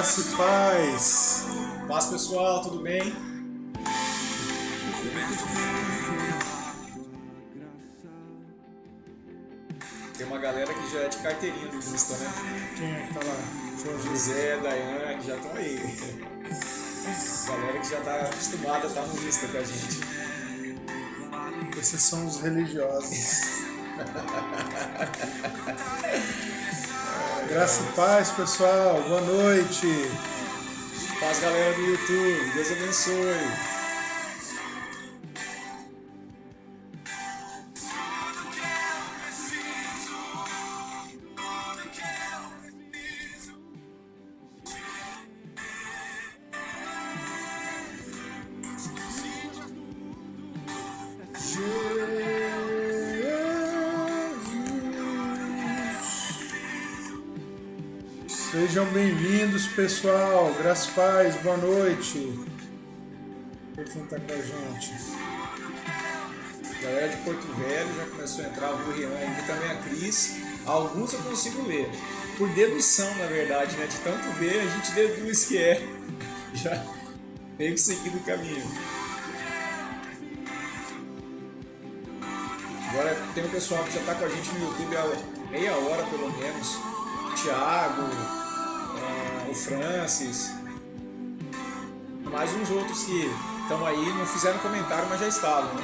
Graça e paz. Paz, pessoal, tudo bem? Tem uma galera que já é de carteirinha do Vista, né? Quem é que tá lá? José, Dayana, que já estão aí. Galera que já tá acostumada a estar no Vista com a gente. Esses são os religiosos. Graça e paz, pessoal. Boa noite. Paz, galera do YouTube. Deus abençoe. Sejam bem-vindos, pessoal. Graça e paz, boa noite. Quem está com a gente? Galera de Porto Velho já começou a entrar, o Rian e também a Cris. Alguns eu consigo ler. Por dedução, na verdade, né? De tanto ver, a gente deduz que é. Já meio que seguindo o caminho. Agora tem um pessoal que já está com a gente no YouTube há meia hora, pelo menos. Thiago, o Francis, mais uns outros que estão aí, não fizeram comentário, mas já estavam, né?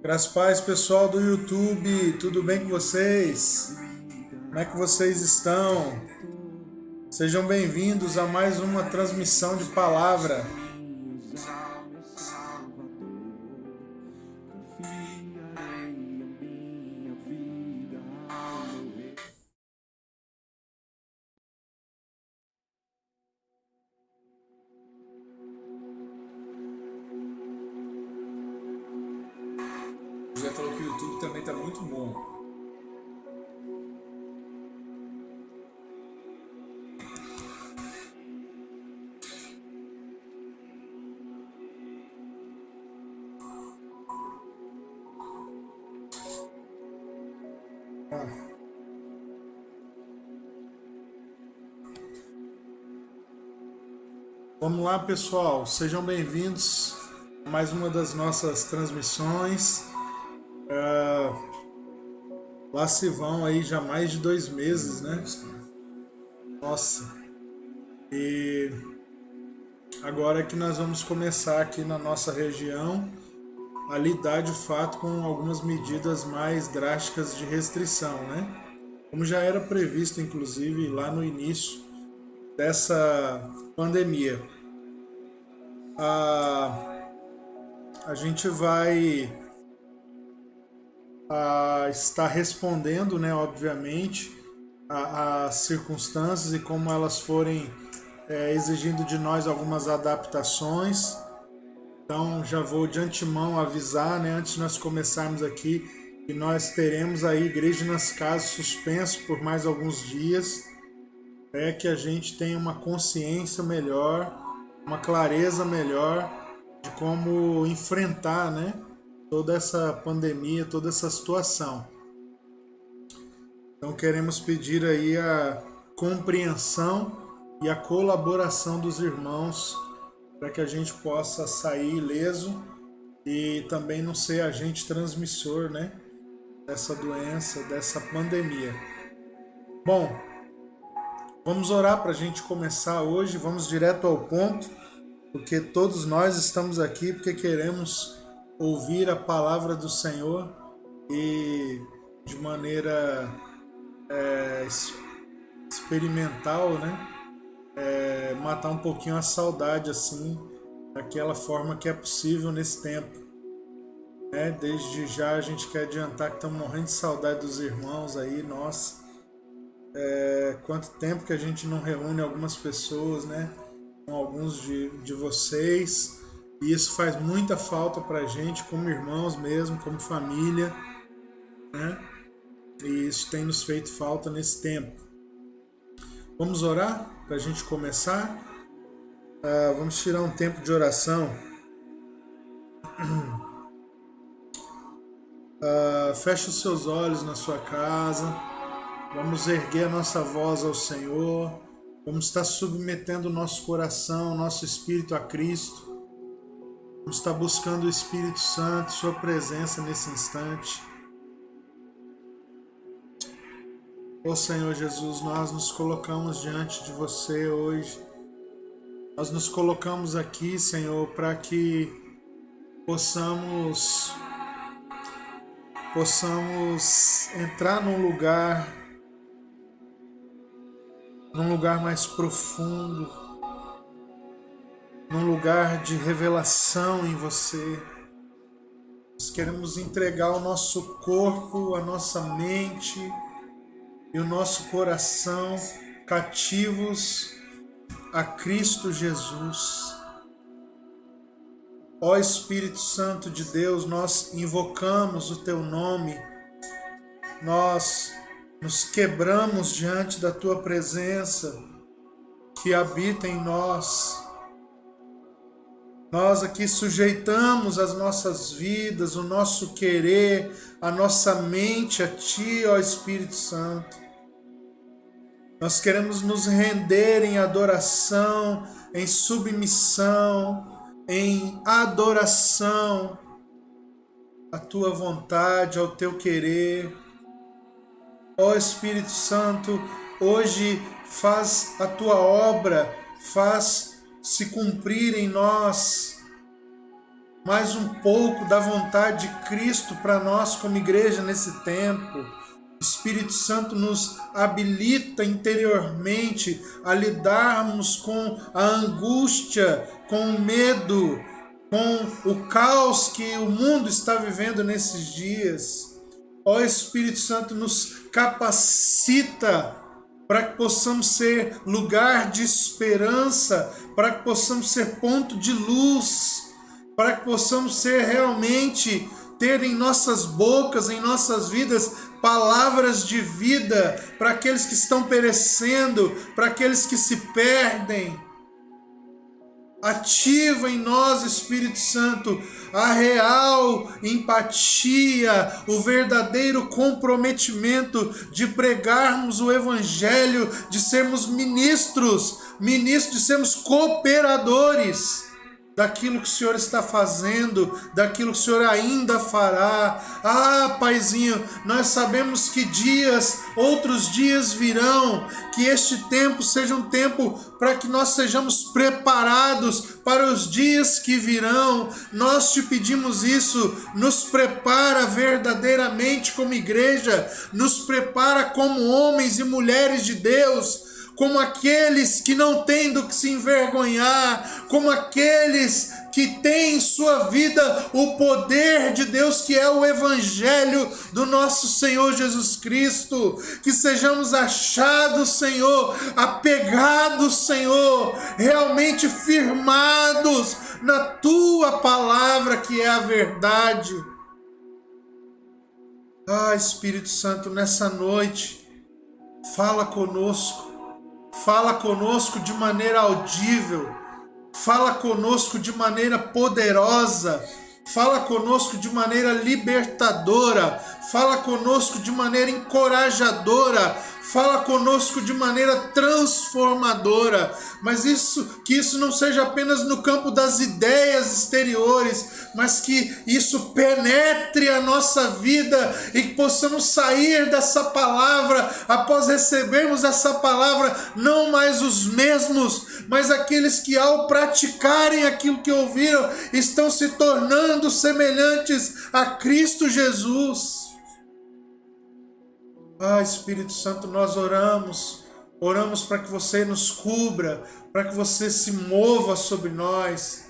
Graças a paz, pessoal do YouTube, tudo bem com vocês? Como é que vocês estão? Sejam bem-vindos a mais uma transmissão de palavra. José falou que o YouTube também está muito bom. Vamos lá, pessoal, sejam bem-vindos a mais uma das nossas transmissões. Lá se vão aí já mais de 2 meses, né? Nossa. E agora é que nós vamos começar aqui na nossa região a lidar de fato com algumas medidas mais drásticas de restrição, né? Como já era previsto, inclusive, lá no início dessa pandemia. A gente vai estar respondendo, né, obviamente, às circunstâncias e como elas forem exigindo de nós algumas adaptações. Então já vou de antemão avisar, né, antes de nós começarmos aqui, que nós teremos aí Igreja nas Casas suspenso por mais alguns dias, que a gente tenha uma consciência melhor, uma clareza melhor de como enfrentar, né, toda essa pandemia, toda essa situação. Então queremos pedir aí a compreensão e a colaboração dos irmãos para que a gente possa sair ileso e também não ser agente transmissor, né, dessa doença, dessa pandemia. Bom, vamos orar para a gente começar hoje, vamos direto ao ponto, porque todos nós estamos aqui porque queremos ouvir a palavra do Senhor e de maneira experimental, né? Matar um pouquinho a saudade assim, daquela forma que é possível nesse tempo. Desde já a gente quer adiantar que estamos morrendo de saudade dos irmãos aí, nossa. Quanto tempo que a gente não reúne algumas pessoas, né? Com alguns de vocês. E isso faz muita falta pra gente, como irmãos mesmo, como família. né? E isso tem nos feito falta nesse tempo. Vamos orar para a gente começar? Vamos tirar um tempo de oração. Feche os seus olhos na sua casa. Vamos erguer a nossa voz ao Senhor. Vamos estar submetendo o nosso coração, o nosso espírito a Cristo. Vamos estar buscando o Espírito Santo, sua presença nesse instante. Ó Senhor Jesus, nós nos colocamos diante de você hoje. Nós nos colocamos aqui, Senhor, para que possamos entrar num lugar mais profundo, num lugar de revelação em você. Nós queremos entregar o nosso corpo, a nossa mente e o nosso coração cativos a Cristo Jesus. Ó Espírito Santo de Deus, nós invocamos o Teu nome, nós nos quebramos diante da Tua presença que habita em nós. Nós aqui sujeitamos as nossas vidas, o nosso querer, a nossa mente a Ti, ó Espírito Santo. Nós queremos nos render em adoração, em submissão, em adoração à Tua vontade, ao Teu querer. Ó Espírito Santo, hoje faz a Tua obra, faz se cumprir em nós mais um pouco da vontade de Cristo para nós como igreja nesse tempo. O Espírito Santo nos habilita interiormente a lidarmos com a angústia, com o medo, com o caos que o mundo está vivendo nesses dias. Ó Espírito Santo, nos capacita para que possamos ser lugar de esperança, para que possamos ser ponto de luz, para que possamos ser realmente, ter em nossas bocas, em nossas vidas, palavras de vida para aqueles que estão perecendo, para aqueles que se perdem. Ativa em nós, Espírito Santo, a real empatia, o verdadeiro comprometimento de pregarmos o Evangelho, de sermos ministros, de sermos cooperadores daquilo que o Senhor está fazendo, daquilo que o Senhor ainda fará. Ah, Paizinho, nós sabemos que outros dias virão, que este tempo seja um tempo para que nós sejamos preparados para os dias que virão. Nós te pedimos isso, nos prepara verdadeiramente como igreja, nos prepara como homens e mulheres de Deus, como aqueles que não têm do que se envergonhar, como aqueles que têm em sua vida o poder de Deus, que é o Evangelho do nosso Senhor Jesus Cristo. Que sejamos achados, Senhor, apegados, Senhor, realmente firmados na Tua palavra, que é a verdade. Ah, Espírito Santo, nessa noite, fala conosco. Fala conosco de maneira audível, fala conosco de maneira poderosa, fala conosco de maneira libertadora, fala conosco de maneira encorajadora, fala conosco de maneira transformadora, mas que isso não seja apenas no campo das ideias exteriores, mas que isso penetre a nossa vida e que possamos sair dessa palavra, após recebermos essa palavra, não mais os mesmos, mas aqueles que ao praticarem aquilo que ouviram, estão se tornando semelhantes a Cristo Jesus. Ah, Espírito Santo, nós oramos para que você nos cubra, para que você se mova sobre nós,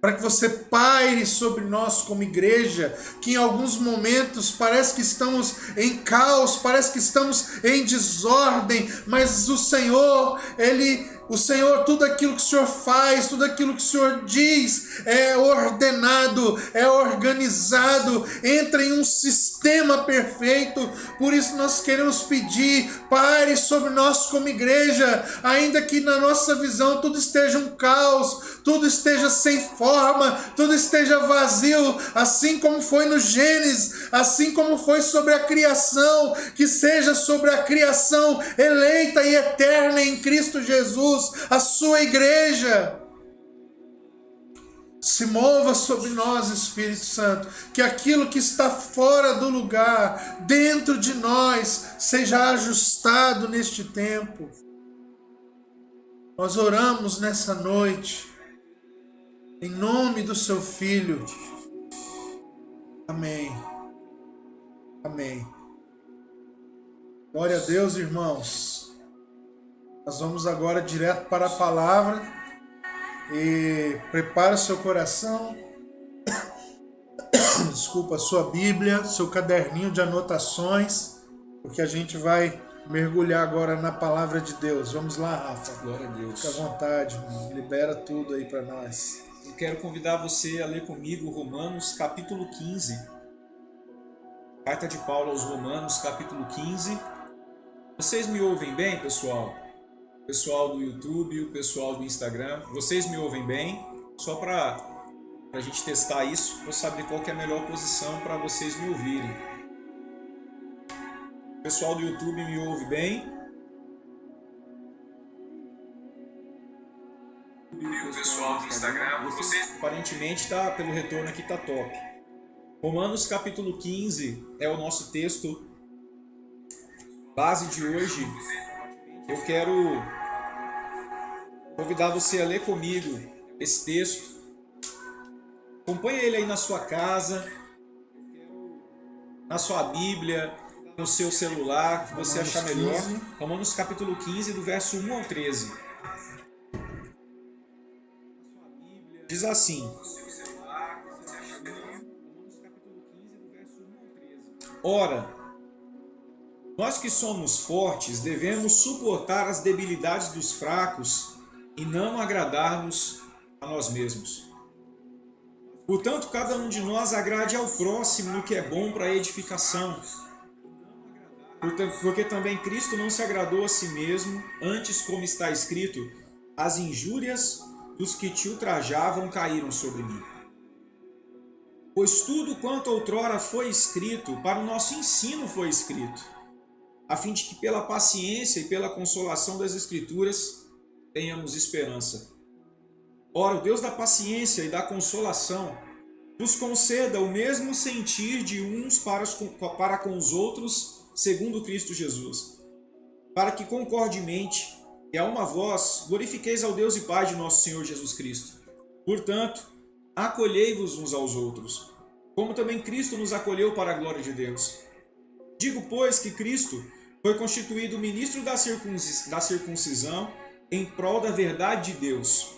para que você paire sobre nós como igreja, que em alguns momentos parece que estamos em caos, parece que estamos em desordem, mas o Senhor, tudo aquilo que o Senhor faz, tudo aquilo que o Senhor diz é ordenado, é organizado, entra em um sistema sistema perfeito. Por isso nós queremos pedir, pare sobre nós como igreja, ainda que na nossa visão tudo esteja um caos, tudo esteja sem forma, tudo esteja vazio, assim como foi no Gênesis, assim como foi sobre a criação, que seja sobre a criação eleita e eterna em Cristo Jesus, a sua igreja. Se mova sobre nós, Espírito Santo, que aquilo que está fora do lugar, dentro de nós, seja ajustado neste tempo. Nós oramos nessa noite, em nome do seu Filho. Amém. Amém. Glória a Deus, irmãos. Nós vamos agora direto para a palavra. E prepare o seu coração, desculpa, a sua Bíblia, seu caderninho de anotações, porque a gente vai mergulhar agora na palavra de Deus. Vamos lá, Rafa. Glória a Deus. Fica à vontade, irmão. Libera tudo aí para nós. Eu quero convidar você a ler comigo Romanos capítulo 15. Carta de Paulo aos Romanos capítulo 15. Vocês me ouvem bem, pessoal? O pessoal do YouTube, o pessoal do Instagram, vocês me ouvem bem? Só para a gente testar isso, para saber qual que é a melhor posição para vocês me ouvirem. O pessoal do YouTube me ouve bem? E o pessoal do Instagram, vocês... Aparentemente tá, pelo retorno aqui tá top. Romanos capítulo 15 é o nosso texto base de hoje. Eu quero convidar você a ler comigo esse texto. Acompanhe ele aí na sua casa, na sua Bíblia, no seu celular, que você achar melhor. Romanos capítulo 15, do verso 1 ao 13. Diz assim: Ora, nós que somos fortes devemos suportar as debilidades dos fracos e não agradar-nos a nós mesmos. Portanto, cada um de nós agrade ao próximo no que é bom para a edificação. Porque também Cristo não se agradou a si mesmo, antes, como está escrito, as injúrias dos que te ultrajavam caíram sobre mim. Pois tudo quanto outrora foi escrito, para o nosso ensino foi escrito, a fim de que pela paciência e pela consolação das Escrituras tenhamos esperança. Ora, o Deus da paciência e da consolação nos conceda o mesmo sentir de uns para com os outros, segundo Cristo Jesus, para que concordemente e a uma voz glorifiqueis ao Deus e Pai de nosso Senhor Jesus Cristo. Portanto, acolhei-vos uns aos outros, como também Cristo nos acolheu para a glória de Deus. Digo, pois, que Cristo foi constituído ministro da circuncisão em prol da verdade de Deus,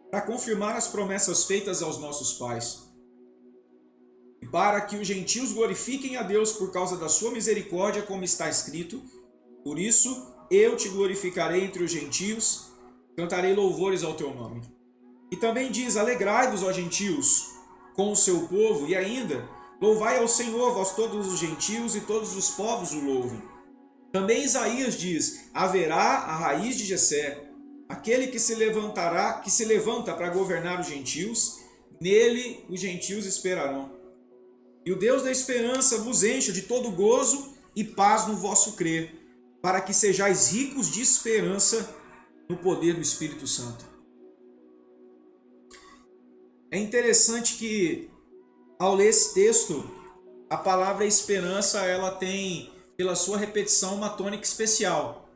para confirmar as promessas feitas aos nossos pais, e para que os gentios glorifiquem a Deus por causa da sua misericórdia, como está escrito: por isso eu te glorificarei entre os gentios, cantarei louvores ao teu nome. E também diz: alegrai-vos, ó gentios, com o seu povo, e ainda, louvai ao Senhor, vós todos os gentios, e todos os povos o louvem. Também Isaías diz: haverá a raiz de Jessé, aquele que se levanta para governar os gentios, nele os gentios esperarão. E o Deus da esperança vos encha de todo gozo e paz no vosso crer, para que sejais ricos de esperança no poder do Espírito Santo. É interessante que, ao ler esse texto, a palavra esperança ela tem, pela sua repetição, uma tônica especial.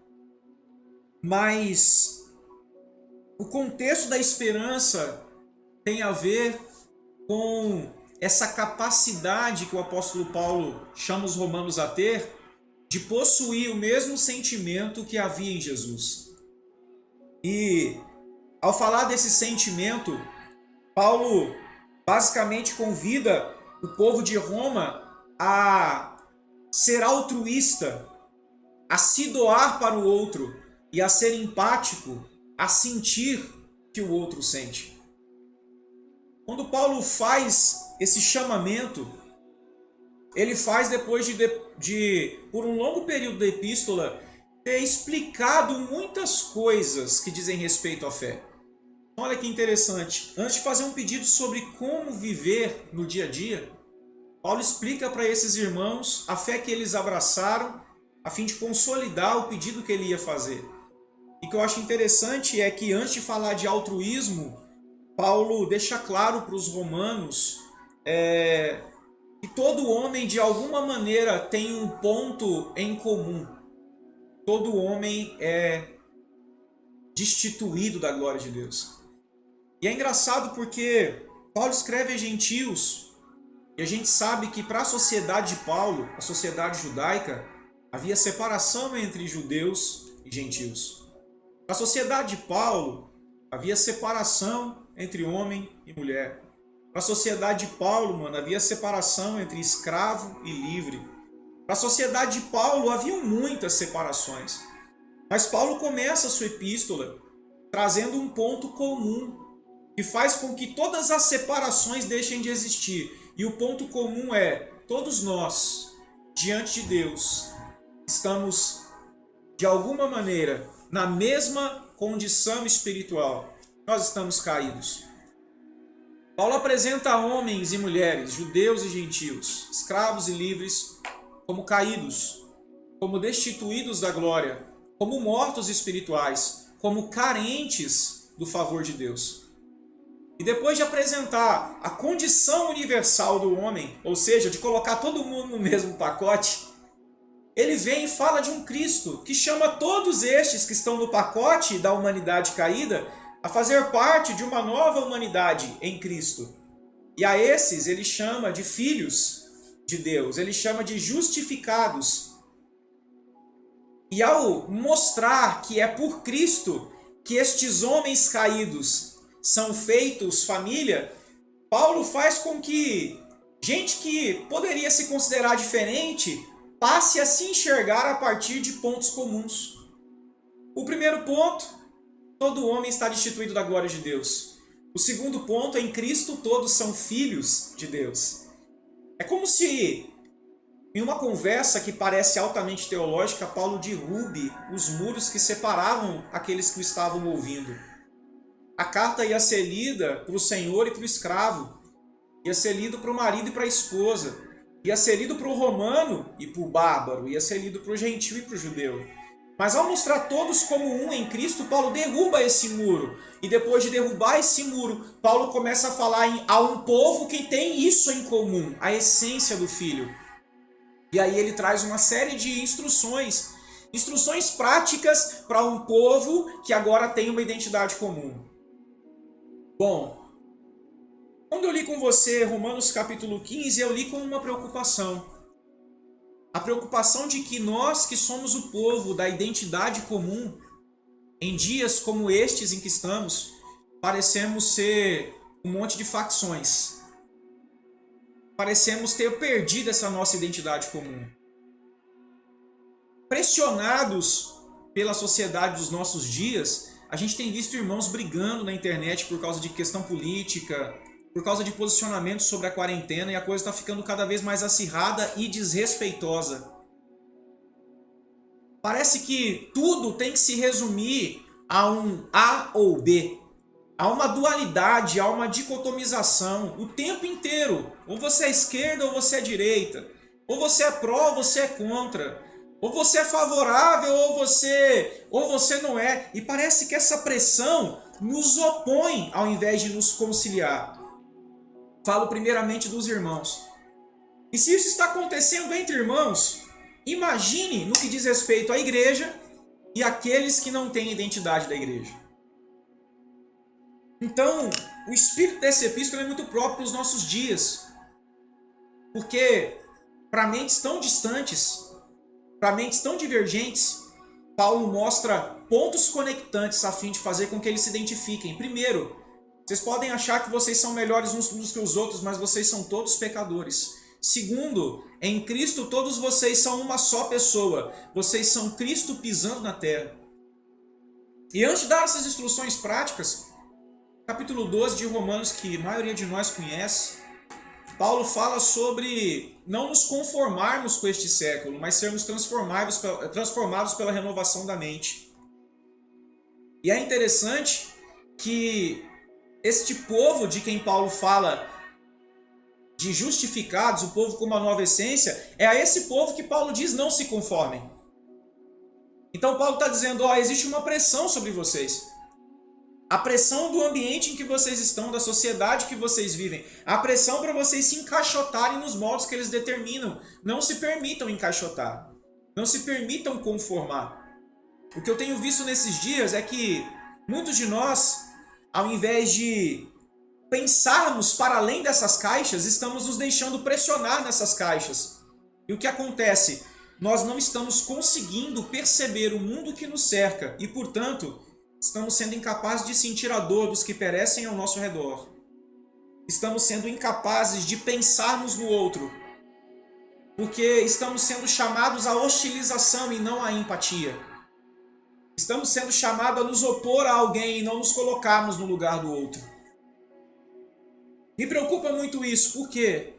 Mas o contexto da esperança tem a ver com essa capacidade que o apóstolo Paulo chama os romanos a ter de possuir o mesmo sentimento que havia em Jesus. E ao falar desse sentimento, Paulo basicamente convida o povo de Roma a ser altruísta, a se doar para o outro e a ser empático, a sentir que o outro sente. Quando Paulo faz esse chamamento, ele faz depois por um longo período da epístola, ter explicado muitas coisas que dizem respeito à fé. Olha que interessante, antes de fazer um pedido sobre como viver no dia a dia, Paulo explica para esses irmãos a fé que eles abraçaram, a fim de consolidar o pedido que ele ia fazer. E o que eu acho interessante é que antes de falar de altruísmo, Paulo deixa claro para os romanos que todo homem de alguma maneira tem um ponto em comum. Todo homem é destituído da glória de Deus. E é engraçado porque Paulo escreve a gentios, e a gente sabe que para a sociedade de Paulo, a sociedade judaica, havia separação entre judeus e gentios. Para a sociedade de Paulo, havia separação entre homem e mulher. Para a sociedade de Paulo, havia separação entre escravo e livre. Para a sociedade de Paulo, haviam muitas separações. Mas Paulo começa a sua epístola trazendo um ponto comum, que faz com que todas as separações deixem de existir. E o ponto comum é, todos nós, diante de Deus, estamos, de alguma maneira, na mesma condição espiritual. Nós estamos caídos. Paulo apresenta homens e mulheres, judeus e gentios, escravos e livres, como caídos, como destituídos da glória, como mortos espirituais, como carentes do favor de Deus. E depois de apresentar a condição universal do homem, ou seja, de colocar todo mundo no mesmo pacote, ele vem e fala de um Cristo que chama todos estes que estão no pacote da humanidade caída a fazer parte de uma nova humanidade em Cristo. E a esses ele chama de filhos de Deus, ele chama de justificados. E ao mostrar que é por Cristo que estes homens caídos são feitos família, Paulo faz com que gente que poderia se considerar diferente passe a se enxergar a partir de pontos comuns. O primeiro ponto, todo homem está destituído da glória de Deus. O segundo ponto, em Cristo todos são filhos de Deus. É como se, em uma conversa que parece altamente teológica, Paulo derrube os muros que separavam aqueles que o estavam ouvindo. A carta ia ser lida para o senhor e para o escravo, ia ser lido para o marido e para a esposa, ia ser lido para o romano e para o bárbaro, ia ser lido para o gentio e para o judeu. Mas ao mostrar todos como um em Cristo, Paulo derruba esse muro. E depois de derrubar esse muro, Paulo começa a falar a um povo que tem isso em comum, a essência do Filho. E aí ele traz uma série de instruções práticas para um povo que agora tem uma identidade comum. Bom, quando eu li com você Romanos capítulo 15, eu li com uma preocupação. A preocupação de que nós que somos o povo da identidade comum, em dias como estes em que estamos, parecemos ser um monte de facções. Parecemos ter perdido essa nossa identidade comum. Pressionados pela sociedade dos nossos dias, a gente tem visto irmãos brigando na internet por causa de questão política, por causa de posicionamento sobre a quarentena, e a coisa está ficando cada vez mais acirrada e desrespeitosa. Parece que tudo tem que se resumir a um A ou B. Há uma dualidade, há uma dicotomização o tempo inteiro. Ou você é esquerda ou você é direita. Ou você é pró ou você é contra. Ou você é favorável ou você não é. E parece que essa pressão nos opõe ao invés de nos conciliar. Falo primeiramente dos irmãos. E se isso está acontecendo entre irmãos, imagine no que diz respeito à igreja e àqueles que não têm identidade da igreja. Então, o espírito dessa epístola é muito próprio para os nossos dias. Porque para mentes tão distantes, para mentes tão divergentes, Paulo mostra pontos conectantes a fim de fazer com que eles se identifiquem. Primeiro, vocês podem achar que vocês são melhores uns que os outros, mas vocês são todos pecadores. Segundo, em Cristo todos vocês são uma só pessoa. Vocês são Cristo pisando na terra. E antes de dar essas instruções práticas, capítulo 12 de Romanos, que a maioria de nós conhece, Paulo fala sobre não nos conformarmos com este século, mas sermos transformados pela renovação da mente. E é interessante que este povo de quem Paulo fala de justificados, o povo com uma nova essência, é a esse povo que Paulo diz não se conformem. Então Paulo está dizendo, existe uma pressão sobre vocês. A pressão do ambiente em que vocês estão, da sociedade que vocês vivem. A pressão para vocês se encaixotarem nos moldes que eles determinam. Não se permitam encaixotar. Não se permitam conformar. O que eu tenho visto nesses dias é que muitos de nós, ao invés de pensarmos para além dessas caixas, estamos nos deixando pressionar nessas caixas. E o que acontece? Nós não estamos conseguindo perceber o mundo que nos cerca e, portanto, estamos sendo incapazes de sentir a dor dos que perecem ao nosso redor. Estamos sendo incapazes de pensarmos no outro, porque estamos sendo chamados à hostilização e não à empatia. Estamos sendo chamados a nos opor a alguém e não nos colocarmos no lugar do outro. Me preocupa muito isso. Por quê?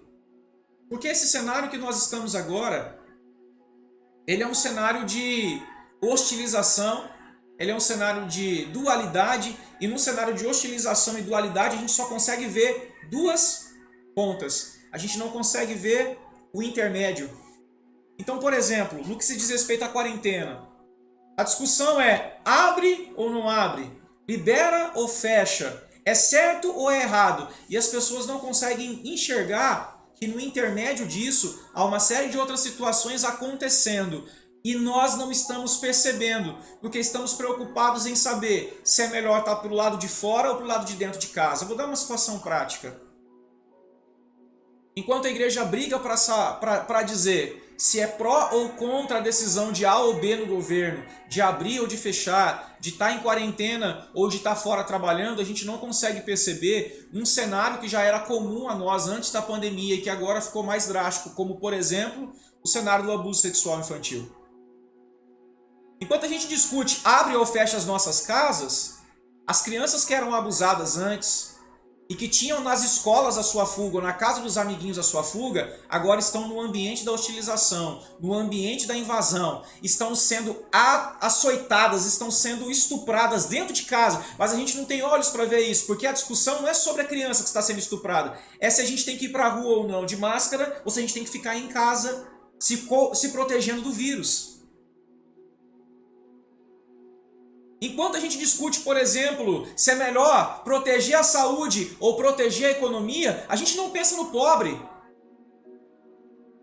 Porque esse cenário que nós estamos agora, ele é um cenário de hostilização, ele é um cenário de dualidade, e num cenário de hostilização e dualidade a gente só consegue ver duas pontas. A gente não consegue ver o intermédio. Então, por exemplo, no que se diz respeito à quarentena, a discussão é: abre ou não abre? Libera ou fecha? É certo ou é errado? E as pessoas não conseguem enxergar que no intermédio disso há uma série de outras situações acontecendo. E nós não estamos percebendo, porque estamos preocupados em saber se é melhor estar para o lado de fora ou para o lado de dentro de casa. Eu vou dar uma situação prática. Enquanto a igreja briga para dizer se é pró ou contra a decisão de A ou B no governo, de abrir ou de fechar, de estar em quarentena ou de estar fora trabalhando, a gente não consegue perceber um cenário que já era comum a nós antes da pandemia e que agora ficou mais drástico, como, por exemplo, o cenário do abuso sexual infantil. Enquanto a gente discute abre ou fecha as nossas casas, as crianças que eram abusadas antes e que tinham nas escolas a sua fuga, ou na casa dos amiguinhos a sua fuga, agora estão no ambiente da hostilização, no ambiente da invasão, estão sendo açoitadas, estão sendo estupradas dentro de casa, mas a gente não tem olhos para ver isso, porque a discussão não é sobre a criança que está sendo estuprada, é se a gente tem que ir para a rua ou não de máscara, ou se a gente tem que ficar em casa se protegendo do vírus. Enquanto a gente discute, por exemplo, se é melhor proteger a saúde ou proteger a economia, a gente não pensa no pobre,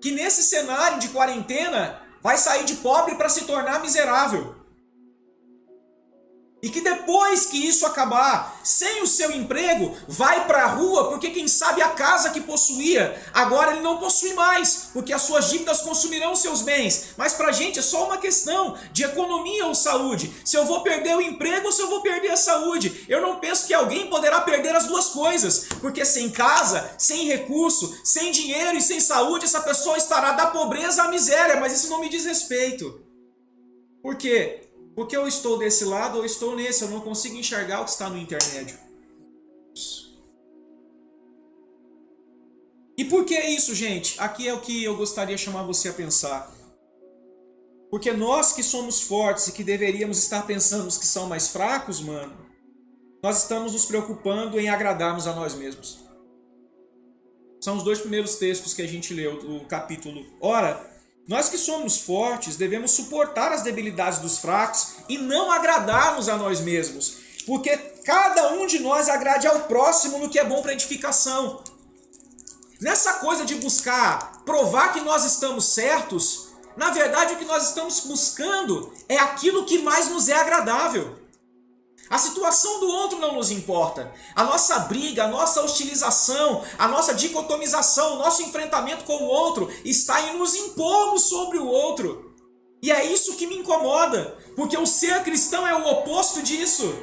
que nesse cenário de quarentena vai sair de pobre para se tornar miserável. E que depois que isso acabar, sem o seu emprego, vai para a rua, porque quem sabe a casa que possuía, agora ele não possui mais, porque as suas dívidas consumirão seus bens. Mas para a gente é só uma questão de economia ou saúde. Se eu vou perder o emprego ou se eu vou perder a saúde. Eu não penso que alguém poderá perder as duas coisas, porque sem casa, sem recurso, sem dinheiro e sem saúde, essa pessoa estará da pobreza à miséria, mas isso não me diz respeito. Por quê? Porque eu estou desse lado ou estou nesse, eu não consigo enxergar o que está no intermédio. E por que isso, gente? Aqui é o que eu gostaria de chamar você a pensar. Porque nós que somos fortes e que deveríamos estar pensando nos que são mais fracos, mano, nós estamos nos preocupando em agradarmos a nós mesmos. São os 2 primeiros textos que a gente leu do capítulo. Ora, nós que somos fortes devemos suportar as debilidades dos fracos e não agradarmos a nós mesmos, porque cada um de nós agrade ao próximo no que é bom para edificação. Nessa coisa de buscar provar que nós estamos certos, na verdade o que nós estamos buscando é aquilo que mais nos é agradável. A situação do outro não nos importa. A nossa briga, a nossa hostilização, a nossa dicotomização, o nosso enfrentamento com o outro está em nos impormos sobre o outro. E é isso que me incomoda, porque o ser cristão é o oposto disso.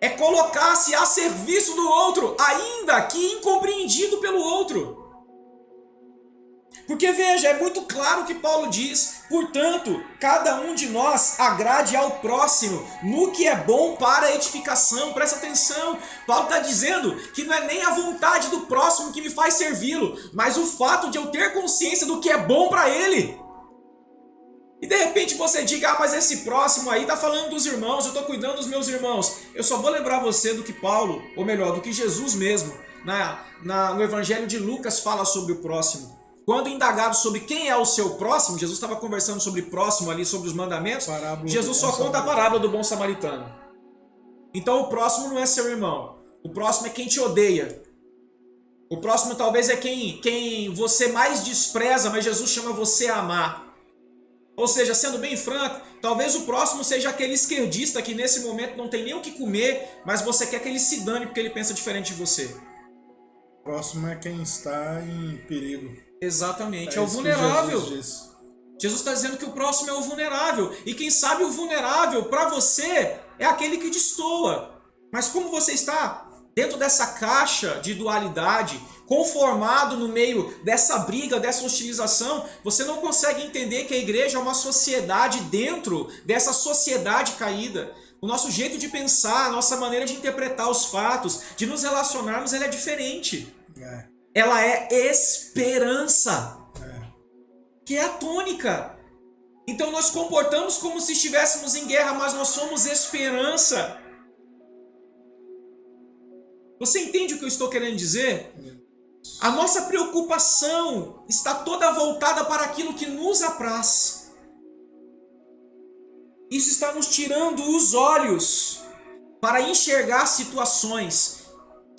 É colocar-se a serviço do outro, ainda que incompreendido pelo outro. Porque veja, é muito claro o que Paulo diz. Portanto, cada um de nós agrade ao próximo no que é bom para a edificação. Presta atenção, Paulo está dizendo que não é nem a vontade do próximo que me faz servi-lo, mas o fato de eu ter consciência do que é bom para ele. E de repente você diga, mas esse próximo aí está falando dos irmãos, eu estou cuidando dos meus irmãos. Eu só vou lembrar você do que Paulo, ou melhor, do que Jesus mesmo, no Evangelho de Lucas fala sobre o próximo. Quando indagado sobre quem é o seu próximo, Jesus estava conversando sobre próximo ali, sobre os mandamentos, Jesus só conta a parábola do bom samaritano. Então o próximo não é seu irmão, o próximo é quem te odeia. O próximo talvez é quem você mais despreza, mas Jesus chama você a amar. Ou seja, sendo bem franco, talvez o próximo seja aquele esquerdista que nesse momento não tem nem o que comer, mas você quer que ele se dane porque ele pensa diferente de você. O próximo é quem está em perigo. Exatamente, é o vulnerável. Jesus está dizendo que o próximo é o vulnerável. E quem sabe o vulnerável para você é aquele que destoa. Mas como você está dentro dessa caixa de dualidade, conformado no meio dessa briga, dessa hostilização, você não consegue entender que a igreja é uma sociedade dentro dessa sociedade caída. O nosso jeito de pensar, a nossa maneira de interpretar os fatos, de nos relacionarmos, ela é diferente. Ela é esperança, que é a tônica. Então nós comportamos como se estivéssemos em guerra, mas nós somos esperança. Você entende o que eu estou querendo dizer? A nossa preocupação está toda voltada para aquilo que nos apraz. Isso está nos tirando os olhos para enxergar situações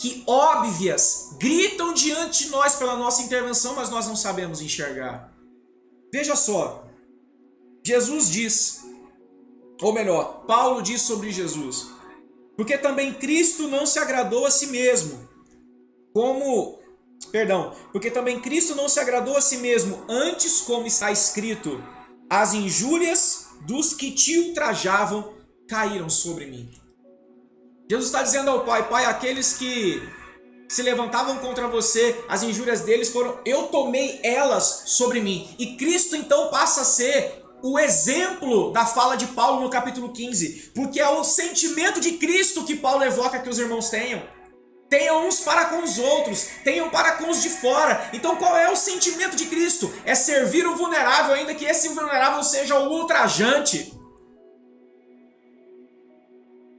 que óbvias gritam diante de nós pela nossa intervenção, mas nós não sabemos enxergar. Veja só, Jesus diz, ou melhor, Paulo diz sobre Jesus, porque também Cristo não se agradou a si mesmo, porque também Cristo não se agradou a si mesmo, antes como está escrito, as injúrias dos que te ultrajavam caíram sobre mim. Jesus está dizendo ao Pai, Pai, aqueles que se levantavam contra você, as injúrias deles foram, eu tomei elas sobre mim. E Cristo então passa a ser o exemplo da fala de Paulo no capítulo 15, porque é o sentimento de Cristo que Paulo evoca que os irmãos tenham. Tenham uns para com os outros, tenham para com os de fora. Então qual é o sentimento de Cristo? É servir o vulnerável, ainda que esse vulnerável seja o ultrajante.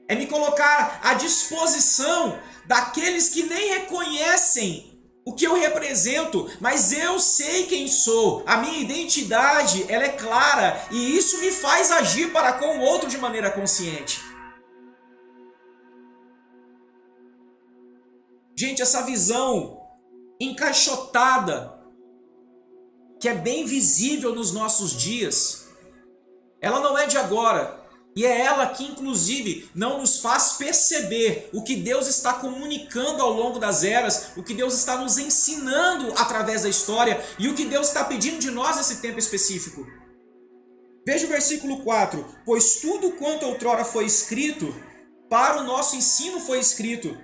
É me colocar à disposição daqueles que nem reconhecem o que eu represento, mas eu sei quem sou. A minha identidade, ela é clara e isso me faz agir para com o outro de maneira consciente. Gente, essa visão encaixotada, que é bem visível nos nossos dias, ela não é de agora. E é ela que, inclusive, não nos faz perceber o que Deus está comunicando ao longo das eras, o que Deus está nos ensinando através da história e o que Deus está pedindo de nós nesse tempo específico. Veja o versículo 4. Pois tudo quanto outrora foi escrito, para o nosso ensino foi escrito,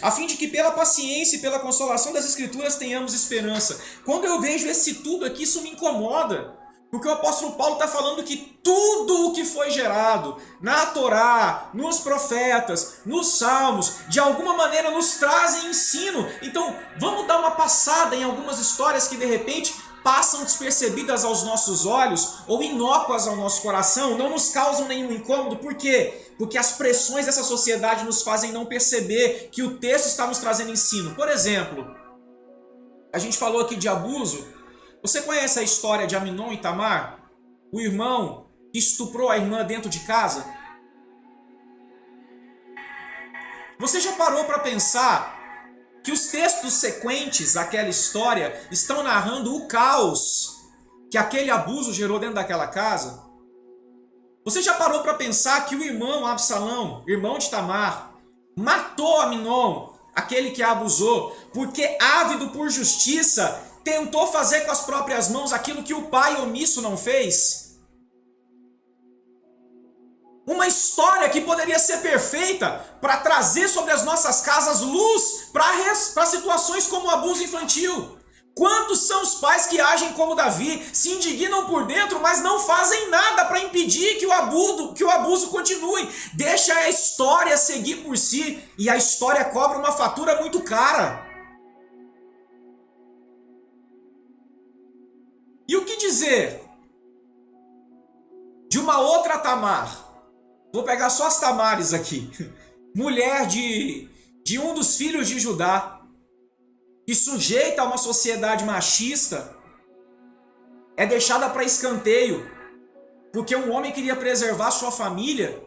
a fim de que pela paciência e pela consolação das Escrituras tenhamos esperança. Quando eu vejo esse tudo aqui, isso me incomoda. Porque o apóstolo Paulo está falando que tudo o que foi gerado na Torá, nos profetas, nos salmos, de alguma maneira nos trazem ensino. Então vamos dar uma passada em algumas histórias que de repente passam despercebidas aos nossos olhos ou inócuas ao nosso coração, não nos causam nenhum incômodo. Por quê? Porque as pressões dessa sociedade nos fazem não perceber que o texto está nos trazendo ensino. Por exemplo, a gente falou aqui de abuso. Você conhece a história de Aminon e Tamar? O irmão que estuprou a irmã dentro de casa? Você já parou para pensar que os textos sequentes àquela história estão narrando o caos que aquele abuso gerou dentro daquela casa? Você já parou para pensar que o irmão Absalão, irmão de Tamar, matou Aminon, aquele que a abusou, porque ávido por justiça, tentou fazer com as próprias mãos aquilo que o pai omisso não fez? Uma história que poderia ser perfeita para trazer sobre as nossas casas luz para situações como o abuso infantil. Quantos são os pais que agem como Davi, se indignam por dentro, mas não fazem que o abuso continue. Deixa a história seguir por si, e a história cobra uma fatura muito cara. E o que dizer de uma outra Tamar? Vou pegar só as Tamares aqui. Mulher de um dos filhos de Judá, que sujeita a uma sociedade machista, é deixada para escanteio, porque um homem queria preservar sua família,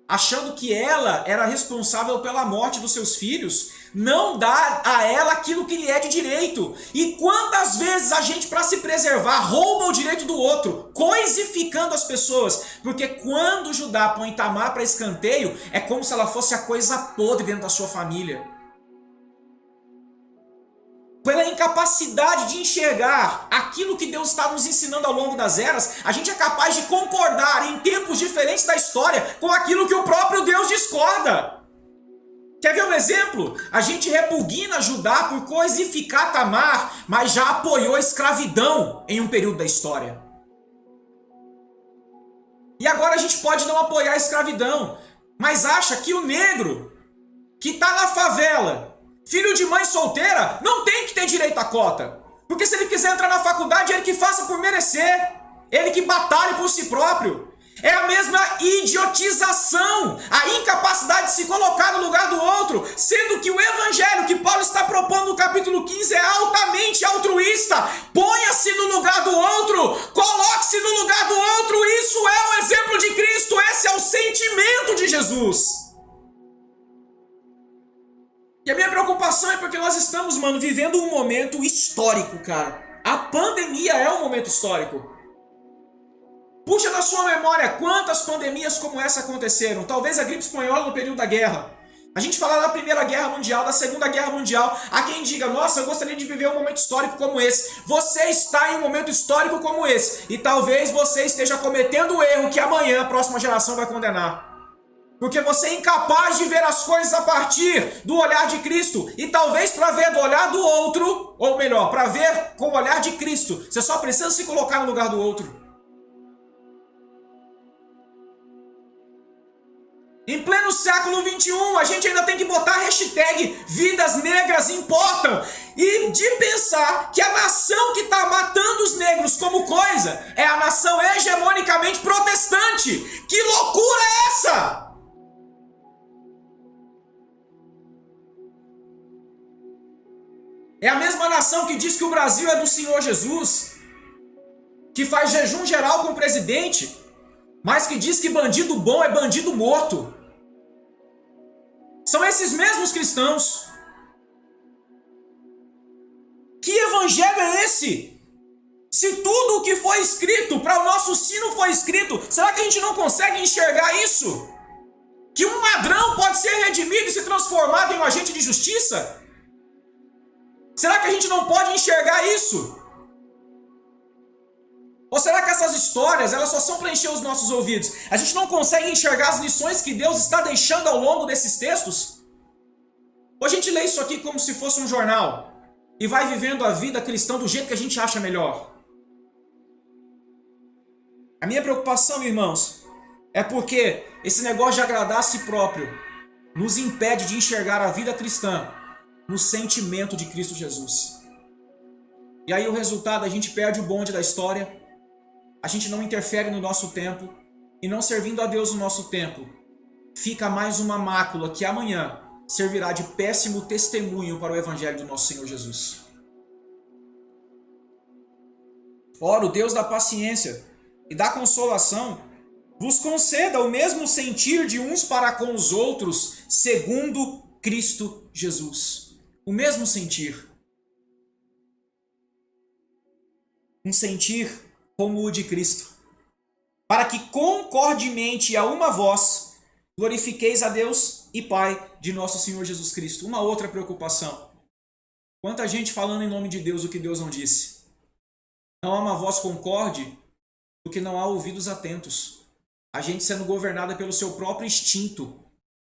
achando que ela era responsável pela morte dos seus filhos, não dá a ela aquilo que lhe é de direito. E quantas vezes a gente, para se preservar, rouba o direito do outro, coisificando as pessoas? Porque quando Judá põe Tamar para escanteio, é como se ela fosse a coisa podre dentro da sua família. Pela incapacidade de enxergar aquilo que Deus está nos ensinando ao longo das eras, a gente é capaz de concordar em tempos diferentes da história com aquilo que o próprio Deus discorda. Quer ver um exemplo? A gente repugna Judá por coisificar Tamar, mas já apoiou a escravidão em um período da história. E agora a gente pode não apoiar a escravidão, mas acha que o negro que está na favela, filho de mãe solteira, não tem que ter direito à cota. Porque se ele quiser entrar na faculdade, é ele que faça por merecer. Ele que batalhe por si próprio. É a mesma idiotização, a incapacidade de se colocar no lugar do outro, sendo que o evangelho que Paulo está propondo no capítulo 15 é altamente altruísta. Ponha-se no lugar do outro, coloque-se no lugar do outro. Isso é o exemplo de Cristo, esse é o sentimento de Jesus. E a minha preocupação é porque nós estamos, vivendo um momento histórico, cara. A pandemia é um momento histórico. Puxa na sua memória quantas pandemias como essa aconteceram. Talvez a gripe espanhola no período da guerra. A gente fala da Primeira Guerra Mundial, da Segunda Guerra Mundial. Há quem diga, nossa, eu gostaria de viver um momento histórico como esse. Você está em um momento histórico como esse. E talvez você esteja cometendo o erro que amanhã a próxima geração vai condenar. Porque você é incapaz de ver as coisas a partir do olhar de Cristo. E talvez para ver do olhar do outro, ou melhor, para ver com o olhar de Cristo, você só precisa se colocar no lugar do outro. Em pleno século XXI, a gente ainda tem que botar a hashtag Vidas Negras Importam. E de pensar que a nação que está matando os negros como coisa é a nação hegemonicamente protestante. Que loucura é essa? É a mesma nação que diz que o Brasil é do Senhor Jesus, que faz jejum geral com o presidente, mas que diz que bandido bom é bandido morto. São esses mesmos cristãos. Que evangelho é esse? Se tudo o que foi escrito para o nosso sino foi escrito, será que a gente não consegue enxergar isso? Que um ladrão pode ser redimido e se transformado em um agente de justiça? Será que a gente não pode enxergar isso? Ou será que essas histórias, elas só são para encher os nossos ouvidos? A gente não consegue enxergar as lições que Deus está deixando ao longo desses textos? Ou a gente lê isso aqui como se fosse um jornal e vai vivendo a vida cristã do jeito que a gente acha melhor? A minha preocupação, irmãos, é porque esse negócio de agradar a si próprio nos impede de enxergar a vida cristã no sentimento de Cristo Jesus. E aí o resultado, a gente perde o bonde da história, a gente não interfere no nosso tempo, e não servindo a Deus no nosso tempo, fica mais uma mácula que amanhã servirá de péssimo testemunho para o evangelho do nosso Senhor Jesus. Ora, o Deus da paciência e da consolação vos conceda o mesmo sentir de uns para com os outros, segundo Cristo Jesus. O mesmo sentir. Um sentir como o de Cristo, para que concordemente a uma voz glorifiqueis a Deus e Pai de nosso Senhor Jesus Cristo. Uma outra preocupação. Quanta gente falando em nome de Deus o que Deus não disse. Não há uma voz concorde, porque não há ouvidos atentos. A gente sendo governada pelo seu próprio instinto,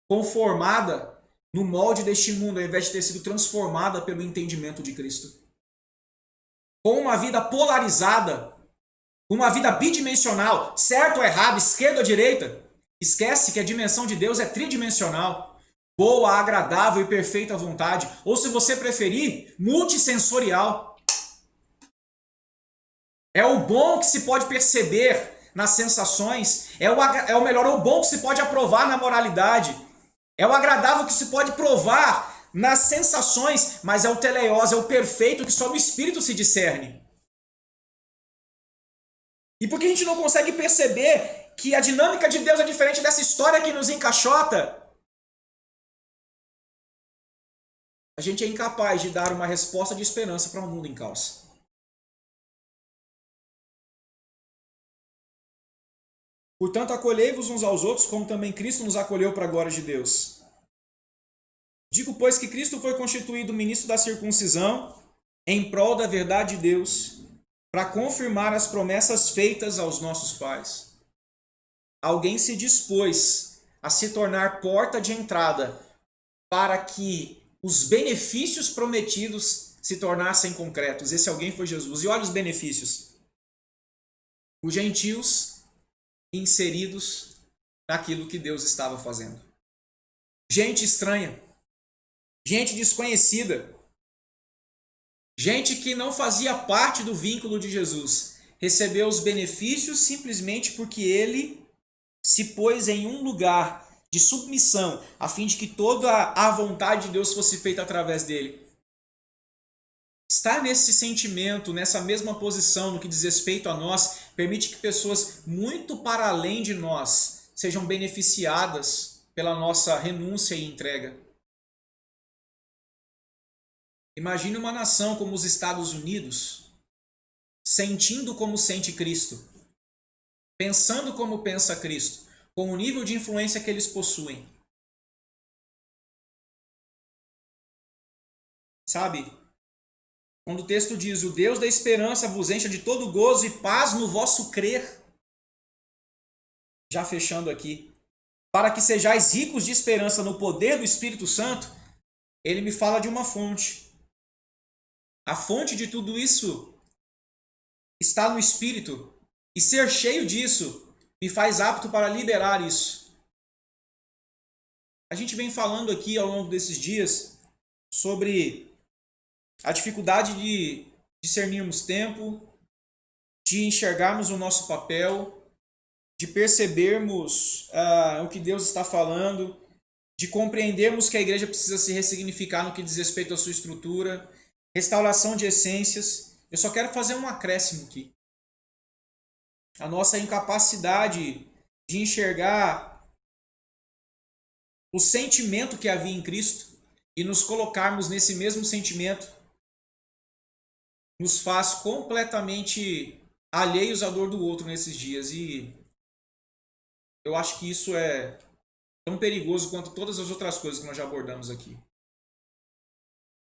conformada no molde deste mundo, ao invés de ter sido transformada pelo entendimento de Cristo. Com uma vida polarizada, uma vida bidimensional, certo ou errado, esquerda ou direita. Esquece que a dimensão de Deus é tridimensional, boa, agradável e perfeita vontade, ou se você preferir, multissensorial. É o bom que se pode perceber nas sensações, é o melhor, o bom que se pode aprovar na moralidade, é o agradável que se pode provar nas sensações, mas é o teleios, é o perfeito que só no espírito se discerne. E por que a gente não consegue perceber que a dinâmica de Deus é diferente dessa história que nos encaixota? A gente é incapaz de dar uma resposta de esperança para um mundo em caos. Portanto, acolhei-vos uns aos outros, como também Cristo nos acolheu para a glória de Deus. Digo, pois, que Cristo foi constituído ministro da circuncisão em prol da verdade de Deus, para confirmar as promessas feitas aos nossos pais. Alguém se dispôs a se tornar porta de entrada para que os benefícios prometidos se tornassem concretos. Esse alguém foi Jesus. E olha os benefícios. Os gentios inseridos naquilo que Deus estava fazendo. Gente estranha, gente desconhecida, gente que não fazia parte do vínculo de Jesus, recebeu os benefícios simplesmente porque ele se pôs em um lugar de submissão, a fim de que toda a vontade de Deus fosse feita através dele. Estar nesse sentimento, nessa mesma posição no que diz respeito a nós, permite que pessoas muito para além de nós sejam beneficiadas pela nossa renúncia e entrega. Imagine uma nação como os Estados Unidos, sentindo como sente Cristo, pensando como pensa Cristo, com o nível de influência que eles possuem. Sabe? Quando o texto diz, o Deus da esperança vos encha de todo gozo e paz no vosso crer. Já fechando aqui. Para que sejais ricos de esperança no poder do Espírito Santo, ele me fala de uma fonte. A fonte de tudo isso está no Espírito. E ser cheio disso me faz apto para liberar isso. A gente vem falando aqui ao longo desses dias sobre a dificuldade de discernirmos tempo, de enxergarmos o nosso papel, de percebermos o que Deus está falando, de compreendermos que a igreja precisa se ressignificar no que diz respeito à sua estrutura, restauração de essências. Eu só quero fazer um acréscimo aqui. A nossa incapacidade de enxergar o sentimento que havia em Cristo e nos colocarmos nesse mesmo sentimento nos faz completamente alheios à dor do outro nesses dias. E eu acho que isso é tão perigoso quanto todas as outras coisas que nós já abordamos aqui.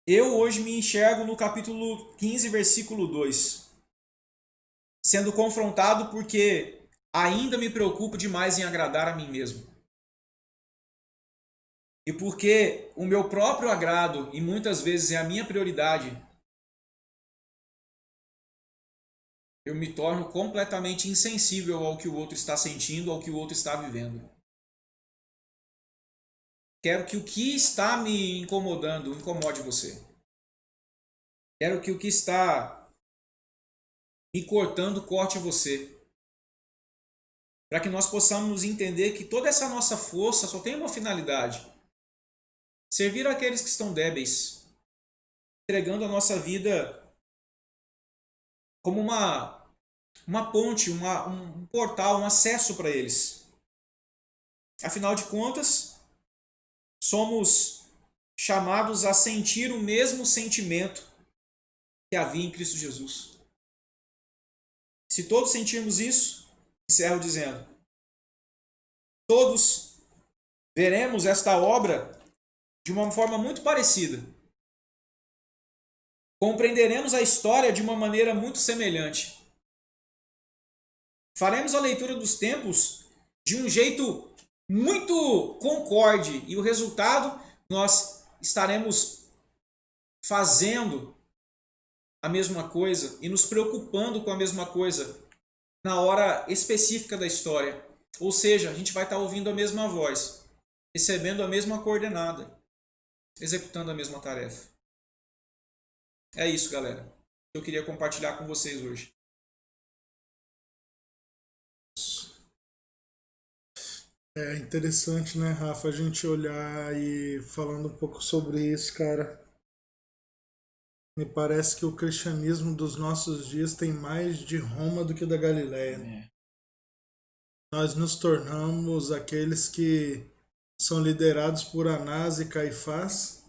Eu hoje me enxergo no capítulo 15, versículo 2, sendo confrontado porque ainda me preocupo demais em agradar a mim mesmo. E porque o meu próprio agrado, e muitas vezes é a minha prioridade, eu me torno completamente insensível ao que o outro está sentindo, ao que o outro está vivendo. Quero que o que está me incomodando incomode você. Quero que o que está me cortando corte você. Para que nós possamos entender que toda essa nossa força só tem uma finalidade: servir aqueles que estão débeis, entregando a nossa vida como uma ponte, um portal, um acesso para eles. Afinal de contas, somos chamados a sentir o mesmo sentimento que havia em Cristo Jesus. Se todos sentirmos isso, encerro dizendo, todos veremos esta obra de uma forma muito parecida. Compreenderemos a história de uma maneira muito semelhante. Faremos a leitura dos tempos de um jeito muito concorde e o resultado nós estaremos fazendo a mesma coisa e nos preocupando com a mesma coisa na hora específica da história. Ou seja, a gente vai estar ouvindo a mesma voz, recebendo a mesma coordenada, executando a mesma tarefa. É isso, galera. Eu queria compartilhar com vocês hoje. É interessante, né, Rafa, a gente olhar e falando um pouco sobre isso, cara. Me parece que o cristianismo dos nossos dias tem mais de Roma do que da Galileia. Nós nos tornamos aqueles que são liderados por Anás e Caifás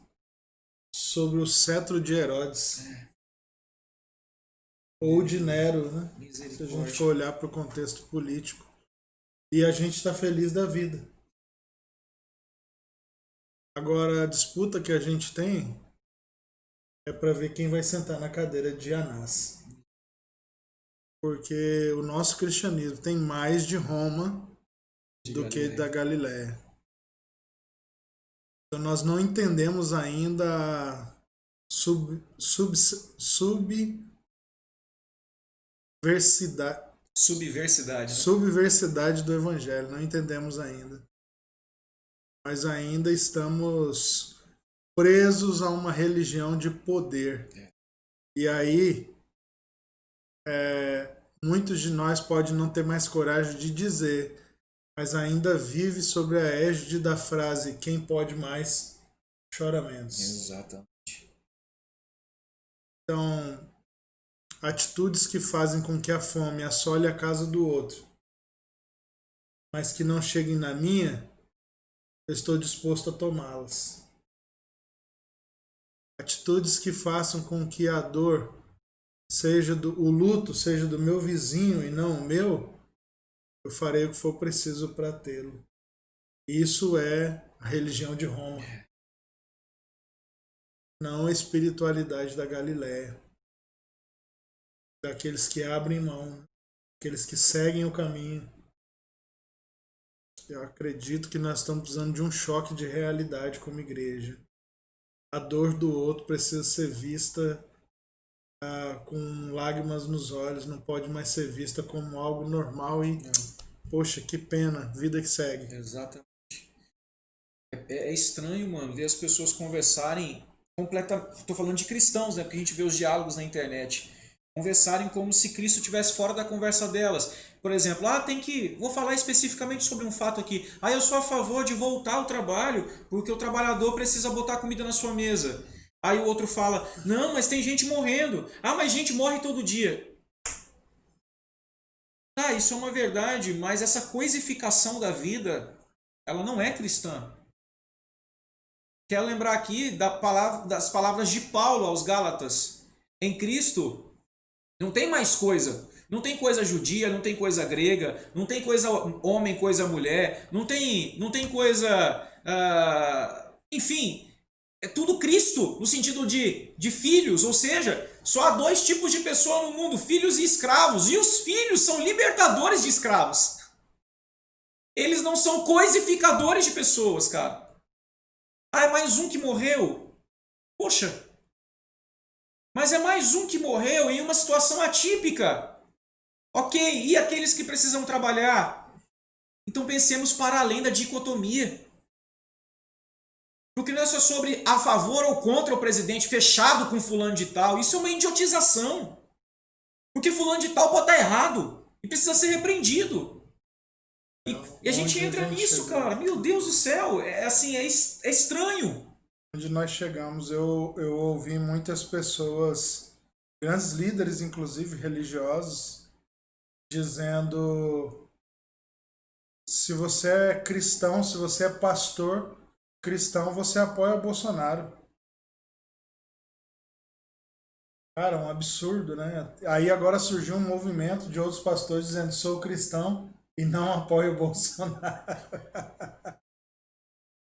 sobre o cetro de Herodes. Ou de Nero, né? Se a gente for olhar para o contexto político. E a gente está feliz da vida. Agora, a disputa que a gente tem é para ver quem vai sentar na cadeira de Anás. Porque o nosso cristianismo tem mais de Roma do que da Galileia. Então nós não entendemos ainda a subversidade do evangelho. Não entendemos ainda. Mas ainda estamos presos a uma religião de poder. E aí, muitos de nós podem não ter mais coragem de dizer, mas ainda vive sobre a égide da frase: quem pode mais, chora menos. Exatamente. Então, atitudes que fazem com que a fome assole a casa do outro, mas que não cheguem na minha, eu estou disposto a tomá-las. Atitudes que façam com que a dor o luto seja do meu vizinho e não o meu, eu farei o que for preciso para tê-lo. Isso é a religião de Roma. Não a espiritualidade da Galileia. Daqueles que abrem mão, aqueles que seguem o caminho. Eu acredito que nós estamos precisando de um choque de realidade como igreja. A dor do outro precisa ser vista com lágrimas nos olhos, não pode mais ser vista como algo normal e, poxa, que pena, vida que segue. Exatamente. É estranho, mano, ver as pessoas conversarem tô falando de cristãos, né, porque a gente vê os diálogos na internet, conversarem como se Cristo estivesse fora da conversa delas. Por exemplo, vou falar especificamente sobre um fato aqui. Eu sou a favor de voltar ao trabalho, porque o trabalhador precisa botar comida na sua mesa. Aí o outro fala, não, mas tem gente morrendo. Mas gente morre todo dia. Isso é uma verdade, mas essa coisificação da vida, ela não é cristã. Quero lembrar aqui das palavras de Paulo aos Gálatas. Em Cristo, não tem mais coisa. Não tem coisa judia, não tem coisa grega, não tem coisa homem, coisa mulher, não tem coisa... enfim, é tudo Cristo, no sentido de filhos, ou seja, só há dois tipos de pessoa no mundo, filhos e escravos, e os filhos são libertadores de escravos. Eles não são coisificadores de pessoas, cara. É mais um que morreu. Poxa, mas é mais um que morreu em uma situação atípica. Ok, e aqueles que precisam trabalhar? Então pensemos para além da dicotomia. Porque não é só sobre a favor ou contra o presidente, fechado com fulano de tal. Isso é uma idiotização. Porque fulano de tal pode estar errado e precisa ser repreendido. E a gente entra nisso, cara. Meu Deus do céu. É estranho. Onde nós chegamos, eu ouvi muitas pessoas, grandes líderes, inclusive religiosos, dizendo: se você é cristão, se você é pastor cristão, você apoia o Bolsonaro. Cara, um absurdo, né? Aí agora surgiu um movimento de outros pastores dizendo: sou cristão e não apoio o Bolsonaro.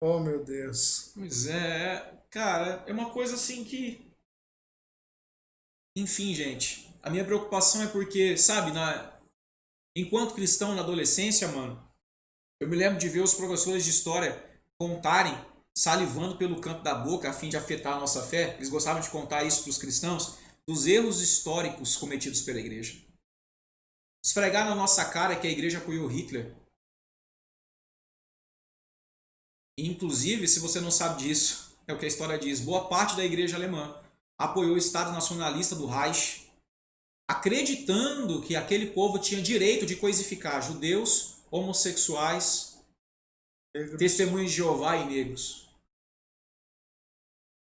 Oh, meu Deus. Pois cara, é uma coisa assim que... Enfim, gente, a minha preocupação é porque, sabe, enquanto cristão na adolescência, mano, eu me lembro de ver os professores de história contarem, salivando pelo canto da boca a fim de afetar a nossa fé. Eles gostavam de contar isso para os cristãos, dos erros históricos cometidos pela igreja. esfregar na nossa cara que a igreja apoiou Hitler. Inclusive, se você não sabe disso, é o que a história diz, boa parte da igreja alemã apoiou o Estado nacionalista do Reich, acreditando que aquele povo tinha direito de coisificar judeus, homossexuais, testemunhas de Jeová e negros.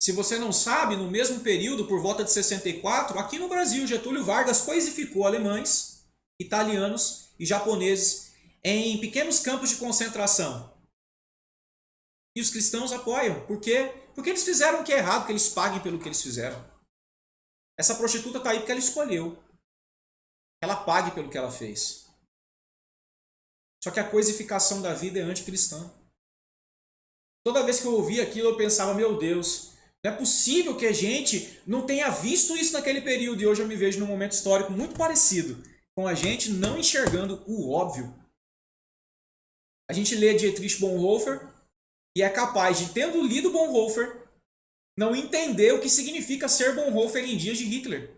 Se você não sabe, no mesmo período, por volta de 64, aqui no Brasil, Getúlio Vargas coisificou alemães, italianos e japoneses em pequenos campos de concentração. E os cristãos apoiam. Por quê? Porque eles fizeram o que é errado, que eles paguem pelo que eles fizeram. Essa prostituta está aí porque ela escolheu. Ela pague pelo que ela fez. Só que a coisificação da vida é anticristã. Toda vez que eu ouvia aquilo, eu pensava, meu Deus, não é possível que a gente não tenha visto isso naquele período. E hoje eu me vejo num momento histórico muito parecido, com a gente não enxergando o óbvio. A gente lê Dietrich Bonhoeffer e é capaz de, tendo lido Bonhoeffer, não entender o que significa ser Bonhoeffer em dias de Hitler.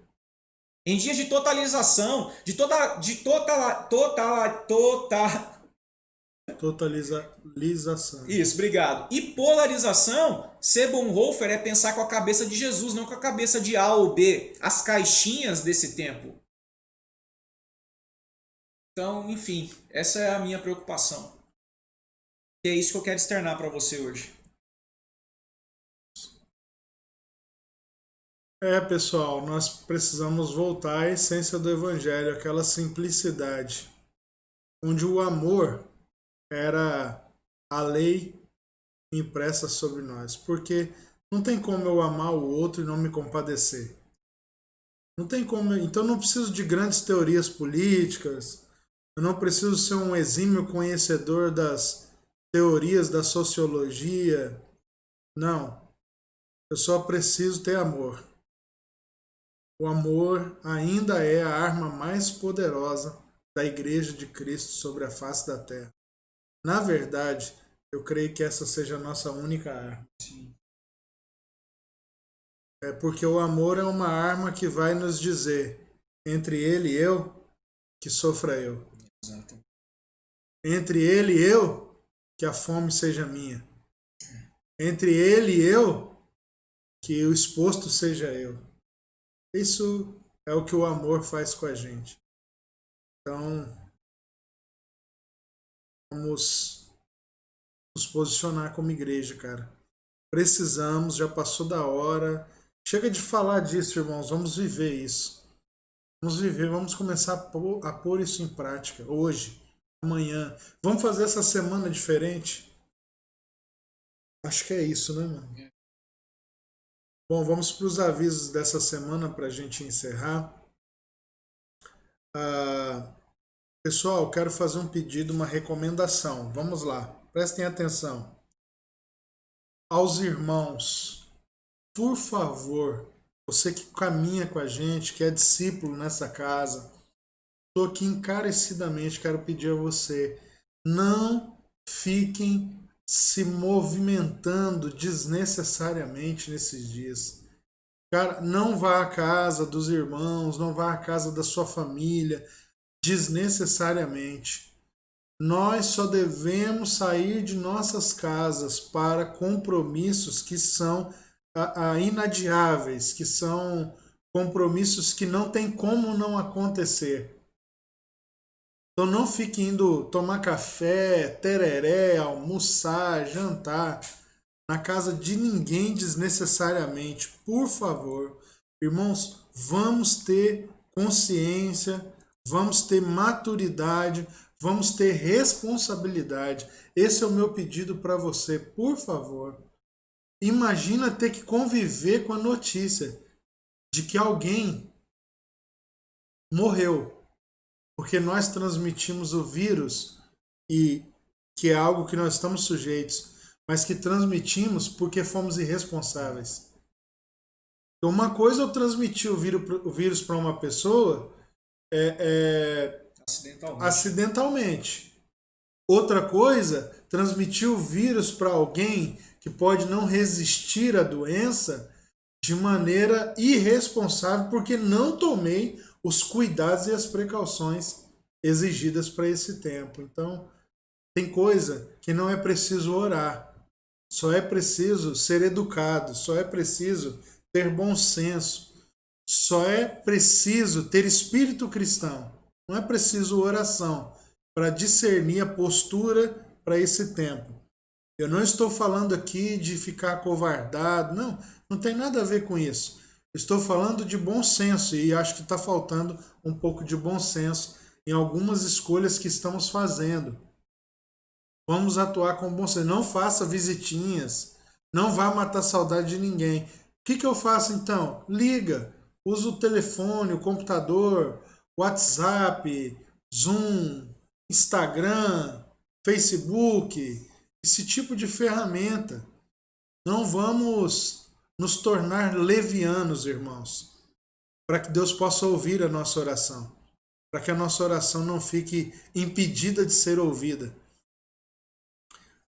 Em dias de totalização, Totalização. Isso, obrigado. E polarização, ser Bonhoeffer é pensar com a cabeça de Jesus, não com a cabeça de A ou B, as caixinhas desse tempo. Então, enfim, essa é a minha preocupação. E é isso que eu quero externar para você hoje. Pessoal, nós precisamos voltar à essência do Evangelho, aquela simplicidade, onde o amor era a lei impressa sobre nós. Porque não tem como eu amar o outro e não me compadecer. Não tem como. Então não preciso de grandes teorias políticas, eu não preciso ser um exímio conhecedor das teorias da sociologia. Não. Eu só preciso ter amor. O amor ainda é a arma mais poderosa da Igreja de Cristo sobre a face da terra. Na verdade, eu creio que essa seja a nossa única arma. Sim. É porque o amor é uma arma que vai nos dizer, entre ele e eu, que sofra eu. Exato. Entre ele e eu, que a fome seja minha. Entre ele e eu, que o exposto seja eu. Isso é o que o amor faz com a gente. Então, vamos nos posicionar como igreja, cara. Precisamos, já passou da hora. Chega de falar disso, irmãos. Vamos viver isso. Vamos viver, vamos começar a pôr isso em prática. Hoje, amanhã. Vamos fazer essa semana diferente? Acho que é isso, né, mano? Bom, vamos para os avisos dessa semana para a gente encerrar. Pessoal, quero fazer um pedido, uma recomendação. Vamos lá, prestem atenção. Aos irmãos, por favor, você que caminha com a gente, que é discípulo nessa casa, estou aqui encarecidamente, quero pedir a você, não fiquem se movimentando desnecessariamente nesses dias. Cara, não vá à casa dos irmãos, não vá à casa da sua família desnecessariamente. Nós só devemos sair de nossas casas para compromissos que são inadiáveis, que são compromissos que não tem como não acontecer. Então não fique indo tomar café, tereré, almoçar, jantar na casa de ninguém desnecessariamente. Por favor, irmãos, vamos ter consciência, vamos ter maturidade, vamos ter responsabilidade. Esse é o meu pedido para você, por favor. Imagina ter que conviver com a notícia de que alguém morreu. Porque nós transmitimos o vírus, e que é algo que nós estamos sujeitos, mas que transmitimos porque fomos irresponsáveis. Então, uma coisa é eu transmitir o vírus para uma pessoa acidentalmente. Outra coisa, transmitir o vírus para alguém que pode não resistir à doença de maneira irresponsável porque não tomei os cuidados e as precauções exigidas para esse tempo. Então, tem coisa que não é preciso orar, só é preciso ser educado, só é preciso ter bom senso, só é preciso ter espírito cristão. Não é preciso oração para discernir a postura para esse tempo. Eu não estou falando aqui de ficar acovardado, não, não tem nada a ver com isso. Estou falando de bom senso e acho que está faltando um pouco de bom senso em algumas escolhas que estamos fazendo. Vamos atuar com bom senso. Não faça visitinhas, não vá matar saudade de ninguém. O que eu faço então? Liga, usa o telefone, o computador, WhatsApp, Zoom, Instagram, Facebook, esse tipo de ferramenta. Não vamos nos tornar levianos, irmãos, para que Deus possa ouvir a nossa oração, para que a nossa oração não fique impedida de ser ouvida.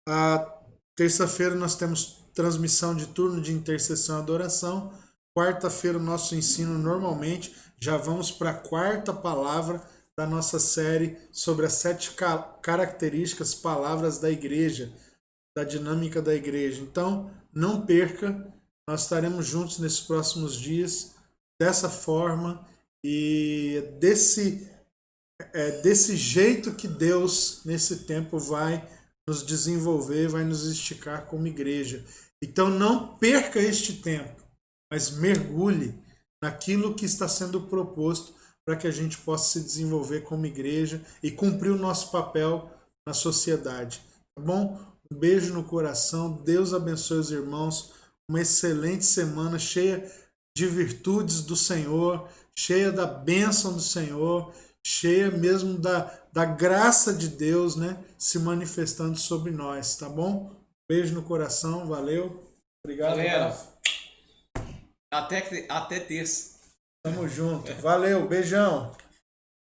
A terça-feira nós temos transmissão de turno de intercessão e adoração. Quarta-feira o nosso ensino normalmente. Já vamos para a quarta palavra da nossa série sobre as 7 características, palavras da igreja, da dinâmica da igreja. Então, não perca, nós estaremos juntos nesses próximos dias, dessa forma e desse jeito que Deus, nesse tempo, vai nos desenvolver, vai nos esticar como igreja. Então, não perca este tempo, mas mergulhe naquilo que está sendo proposto para que a gente possa se desenvolver como igreja e cumprir o nosso papel na sociedade. Tá bom? Um beijo no coração. Deus abençoe os irmãos. Uma excelente semana cheia de virtudes do Senhor, cheia da bênção do Senhor, cheia mesmo da graça de Deus, né, se manifestando sobre nós, tá bom? Beijo no coração, valeu. Obrigado, galera. Até terça. Tamo junto. Valeu, beijão.